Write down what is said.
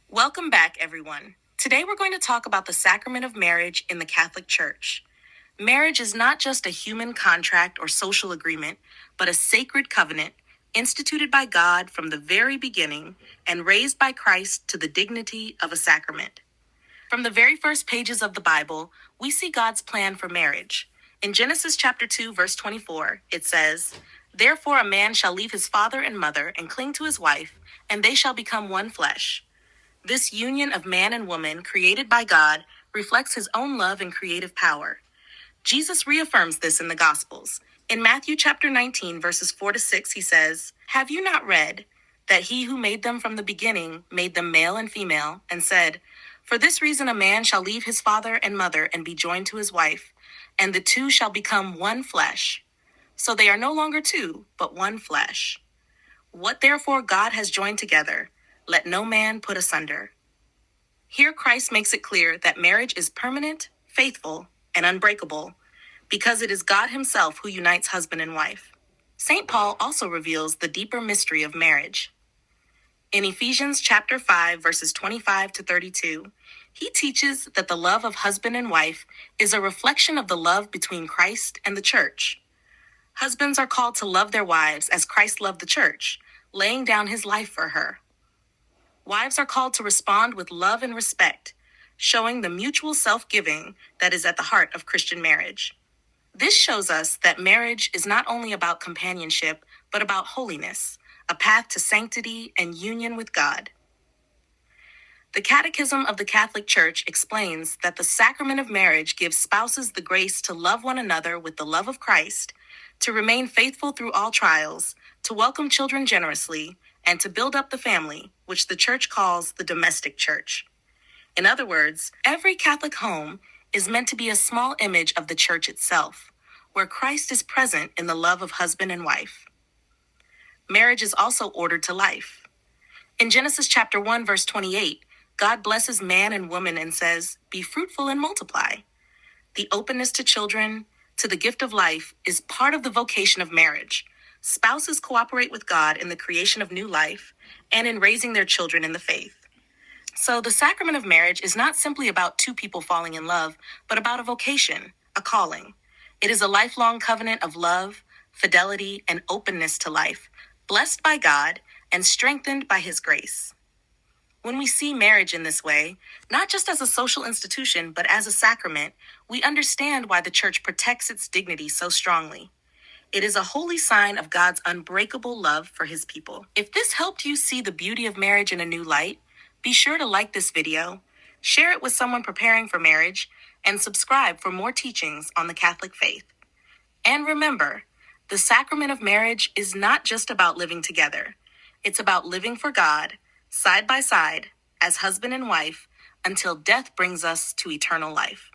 Welcome back, everyone. Today we're going to talk about the sacrament of marriage in the Catholic Church. Marriage is not just a human contract or social agreement, but a sacred covenant instituted by God from the very beginning and raised by Christ to the dignity of a sacrament. From the very first pages of the Bible, we see God's plan for marriage. In Genesis chapter 2, verse 24, it says, "Therefore a man shall leave his father and mother and cling to his wife, and they shall become one flesh." This union of man and woman created by God reflects his own love and creative power. Jesus reaffirms this in the Gospels. In Matthew chapter 19, verses 4 to 6, he says, "Have you not read that he who made them from the beginning made them male and female, and said, 'For this reason a man shall leave his father and mother and be joined to his wife, and the two shall become one flesh. So they are no longer two, but one flesh. What therefore God has joined together, let no man put asunder.'" Here Christ makes it clear that marriage is permanent, faithful, and unbreakable, because it is God himself who unites husband and wife. St. Paul also reveals the deeper mystery of marriage. In Ephesians chapter 5, verses 25 to 32, he teaches that the love of husband and wife is a reflection of the love between Christ and the church. Husbands are called to love their wives as Christ loved the church, laying down his life for her. Wives are called to respond with love and respect, showing the mutual self-giving that is at the heart of Christian marriage. This shows us that marriage is not only about companionship, but about holiness, a path to sanctity and union with God. The Catechism of the Catholic Church explains that the sacrament of marriage gives spouses the grace to love one another with the love of Christ, to remain faithful through all trials, to welcome children generously, and to build up the family, which the Church calls the domestic church. In other words, every Catholic home is meant to be a small image of the Church itself, where Christ is present in the love of husband and wife. Marriage is also ordered to life. In Genesis chapter 1, verse 28, God blesses man and woman and says, "Be fruitful and multiply." The openness to children, to the gift of life, is part of the vocation of marriage. Spouses cooperate with God in the creation of new life and in raising their children in the faith. So the sacrament of marriage is not simply about two people falling in love, but about a vocation, a calling. It is a lifelong covenant of love, fidelity, and openness to life, blessed by God and strengthened by his grace. When we see marriage in this way, not just as a social institution, but as a sacrament, we understand why the Church protects its dignity so strongly. It is a holy sign of God's unbreakable love for his people. If this helped you see the beauty of marriage in a new light, be sure to like this video, share it with someone preparing for marriage, and subscribe for more teachings on the Catholic faith. And remember, the sacrament of marriage is not just about living together. It's about living for God, side by side, as husband and wife, until death brings us to eternal life.